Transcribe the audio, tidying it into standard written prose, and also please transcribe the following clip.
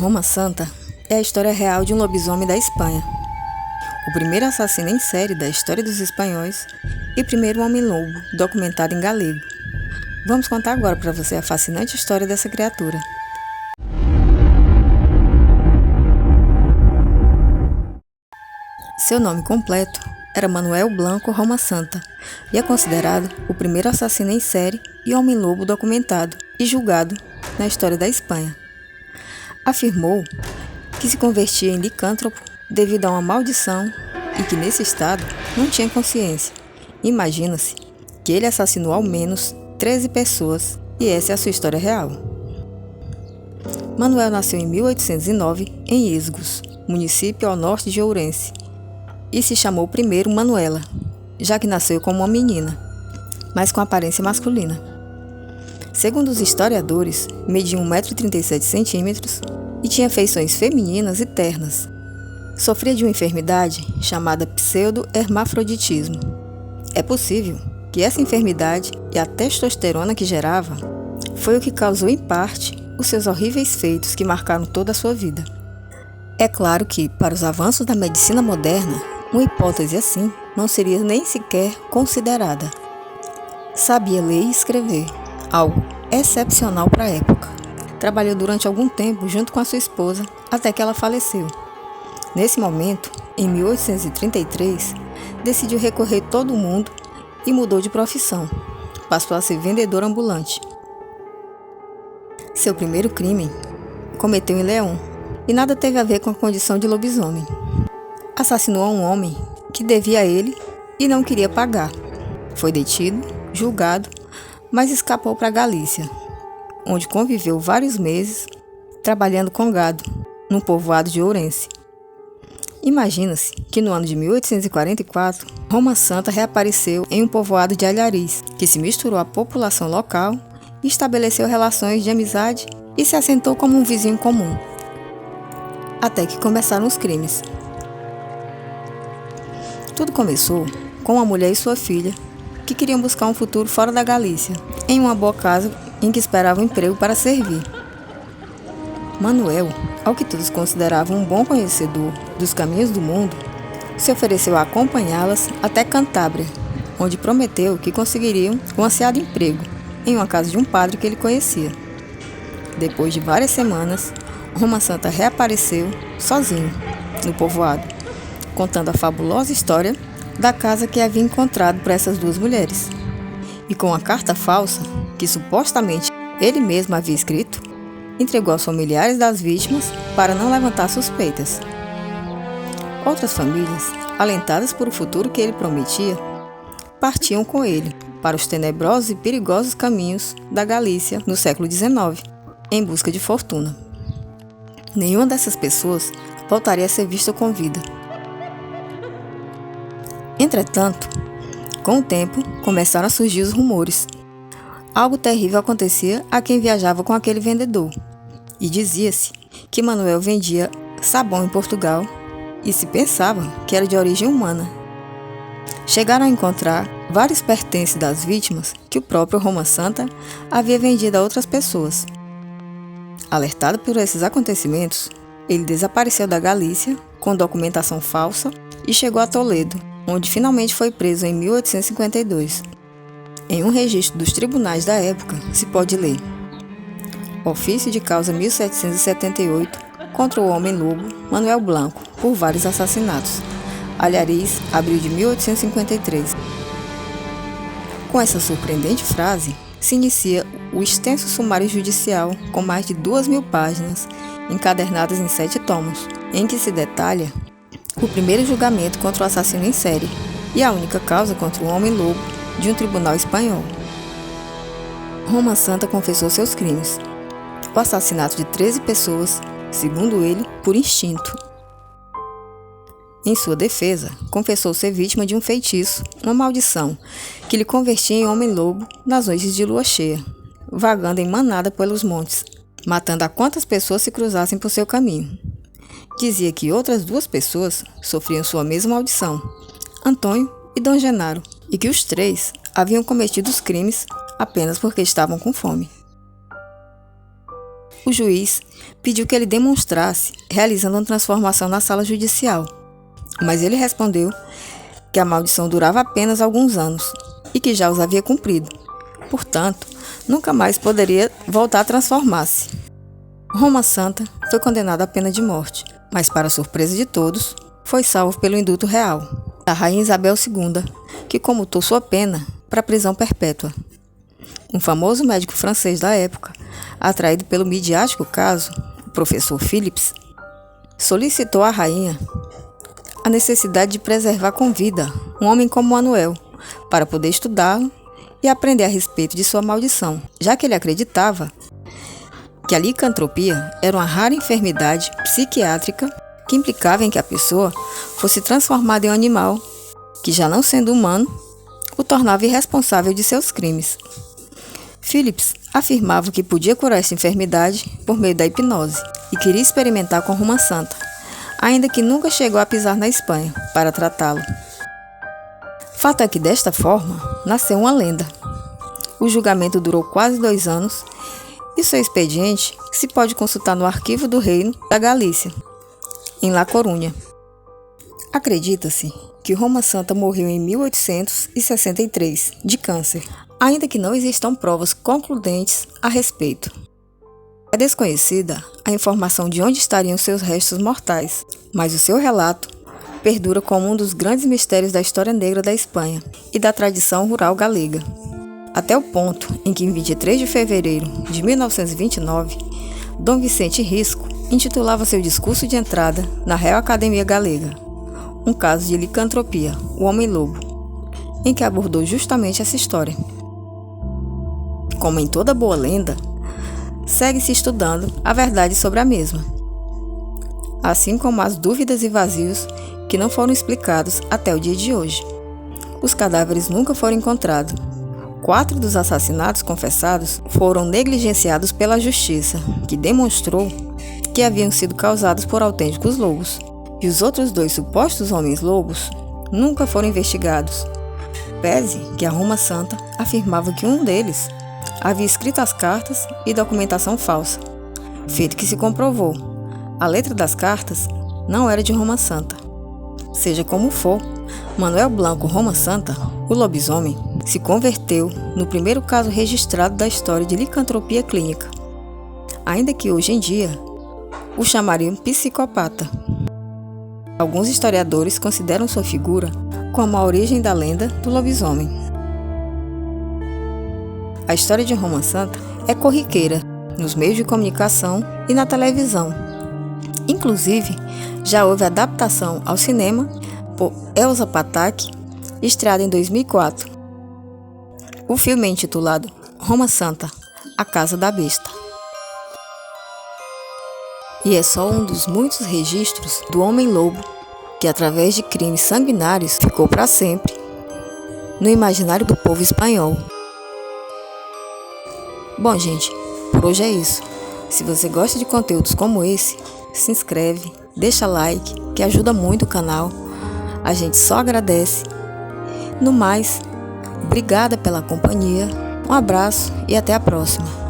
Roma Santa é a história real de um lobisomem da Espanha. O primeiro assassino em série da história dos espanhóis e primeiro homem-lobo documentado em galego. Vamos contar agora para você a fascinante história dessa criatura. Seu nome completo era Manuel Blanco Roma Santa e é considerado o primeiro assassino em série e homem-lobo documentado e julgado na história da Espanha. Afirmou que se convertia em licântropo devido a uma maldição e que nesse estado não tinha consciência. Imagina-se que ele assassinou ao menos 13 pessoas e essa é a sua história real. Manuel nasceu em 1809 em Esgos, município ao norte de Ourense, e se chamou primeiro Manuela, já que nasceu como uma menina, mas com aparência masculina. Segundo os historiadores, media 1,37 m e tinha feições femininas e ternas. Sofria de uma enfermidade chamada pseudo-hermafroditismo. É possível que essa enfermidade e a testosterona que gerava foi o que causou em parte os seus horríveis feitos que marcaram toda a sua vida. É claro que, para os avanços da medicina moderna, uma hipótese assim não seria nem sequer considerada. Sabia ler e escrever, algo excepcional para a época. Trabalhou durante algum tempo junto com a sua esposa até que ela faleceu. Nesse momento, em 1833, decidiu recorrer todo o mundo e mudou de profissão. Passou a ser vendedor ambulante. Seu primeiro crime cometeu em León e nada teve a ver com a condição de lobisomem. Assassinou a um homem que devia a ele e não queria pagar. Foi detido, julgado, mas escapou para Galícia, onde conviveu vários meses trabalhando com gado, num povoado de Ourense. Imagina-se que no ano de 1844, Roma Santa reapareceu em um povoado de Alhariz, que se misturou à população local e estabeleceu relações de amizade e se assentou como um vizinho comum. Até que começaram os crimes. Tudo começou com uma mulher e sua filha, que queriam buscar um futuro fora da Galícia, em uma boa casa em que esperavam emprego para servir. Manuel, ao que todos consideravam um bom conhecedor dos caminhos do mundo, se ofereceu a acompanhá-las até Cantábria, onde prometeu que conseguiriam um ansiado emprego em uma casa de um padre que ele conhecia. Depois de várias semanas, Roma Santa reapareceu sozinho no povoado, contando a fabulosa história da casa que havia encontrado para essas duas mulheres. E com a carta falsa, que supostamente ele mesmo havia escrito, entregou aos familiares das vítimas para não levantar suspeitas. Outras famílias, alentadas por o futuro que ele prometia, partiam com ele para os tenebrosos e perigosos caminhos da Galícia no século XIX, em busca de fortuna. Nenhuma dessas pessoas voltaria a ser vista com vida. Entretanto, com o tempo, começaram a surgir os rumores. Algo terrível acontecia a quem viajava com aquele vendedor, e dizia-se que Manuel vendia sabão em Portugal e se pensava que era de origem humana. Chegaram a encontrar vários pertences das vítimas que o próprio Roma Santa havia vendido a outras pessoas. Alertado por esses acontecimentos, ele desapareceu da Galícia com documentação falsa e chegou a Toledo, onde finalmente foi preso em 1852. Em um registro dos tribunais da época se pode ler: Ofício de causa 1778 contra o homem-lobo Manuel Blanco por vários assassinatos. Alhariz, abril de 1853. Com essa surpreendente frase, se inicia o extenso sumário judicial com mais de 2.000 páginas, encadernadas em 7 tomos, em que se detalha o primeiro julgamento contra o assassino em série e a única causa contra o homem-lobo de um tribunal espanhol. Roma Santa confessou seus crimes: o assassinato de 13 pessoas, segundo ele, por instinto. Em sua defesa, confessou ser vítima de um feitiço, uma maldição, que lhe convertia em homem-lobo nas noites de lua cheia, vagando em manada pelos montes, matando a quantas pessoas se cruzassem por seu caminho. Dizia que outras 2 pessoas sofriam sua mesma maldição, Antônio e Dom Genaro, e que os 3 haviam cometido os crimes apenas porque estavam com fome. o juiz pediu que ele demonstrasse realizando uma transformação na sala judicial, mas ele respondeu que a maldição durava apenas alguns anos e que já os havia cumprido. Portanto, nunca mais poderia voltar a transformar-se. Roma Santa foi condenado à pena de morte, mas para surpresa de todos, foi salvo pelo indulto real da rainha Isabel II, que comutou sua pena para prisão perpétua. Um famoso médico francês da época, atraído pelo midiático caso, o professor Philips, solicitou à rainha a necessidade de preservar com vida um homem como Manuel, para poder estudá-lo e aprender a respeito de sua maldição, já que ele acreditava que a licantropia era uma rara enfermidade psiquiátrica que implicava em que a pessoa fosse transformada em um animal, que já não sendo humano, o tornava irresponsável de seus crimes. Philips afirmava que podia curar essa enfermidade por meio da hipnose e queria experimentar com Roma Santa, ainda que nunca chegou a pisar na Espanha para tratá-lo. Fato é que desta forma nasceu uma lenda. O julgamento durou quase 2 anos e seu expediente se pode consultar no arquivo do Reino da Galícia, em La Coruña. Acredita-se que Roma Santa morreu em 1863 de câncer, ainda que não existam provas concludentes a respeito. É desconhecida a informação de onde estariam seus restos mortais, mas o seu relato perdura como um dos grandes mistérios da história negra da Espanha e da tradição rural galega. Até o ponto em que, em 23 de fevereiro de 1929, Dom Vicente Risco intitulava seu discurso de entrada na Real Academia Galega, um caso de licantropia, o Homem-Lobo, em que abordou justamente essa história. Como em toda boa lenda, segue-se estudando a verdade sobre a mesma, assim como as dúvidas e vazios que não foram explicados até o dia de hoje. Os cadáveres nunca foram encontrados. 4 dos assassinatos confessados foram negligenciados pela justiça, que demonstrou que haviam sido causados por autênticos lobos, e os outros 2 supostos homens-lobos nunca foram investigados, pese que a Roma Santa afirmava que um deles havia escrito as cartas e documentação falsa, feito que se comprovou. A letra das cartas não era de Roma Santa. Seja como for, Manuel Blanco Roma Santa, o lobisomem, se converteu no primeiro caso registrado da história de licantropia clínica, ainda que hoje em dia o chamariam psicopata. Alguns historiadores consideram sua figura como a origem da lenda do lobisomem. A história de Roma Santa é corriqueira nos meios de comunicação e na televisão. Inclusive, já houve adaptação ao cinema por Elsa Pataky, estreada em 2004. O filme é intitulado Roma Santa, a Casa da Besta. E é só um dos muitos registros do Homem-Lobo que, através de crimes sanguinários, ficou para sempre no imaginário do povo espanhol. Bom, gente, por hoje é isso. Se você gosta de conteúdos como esse, se inscreve, deixa like, que ajuda muito o canal. A gente só agradece. No mais, obrigada pela companhia, um abraço e até a próxima.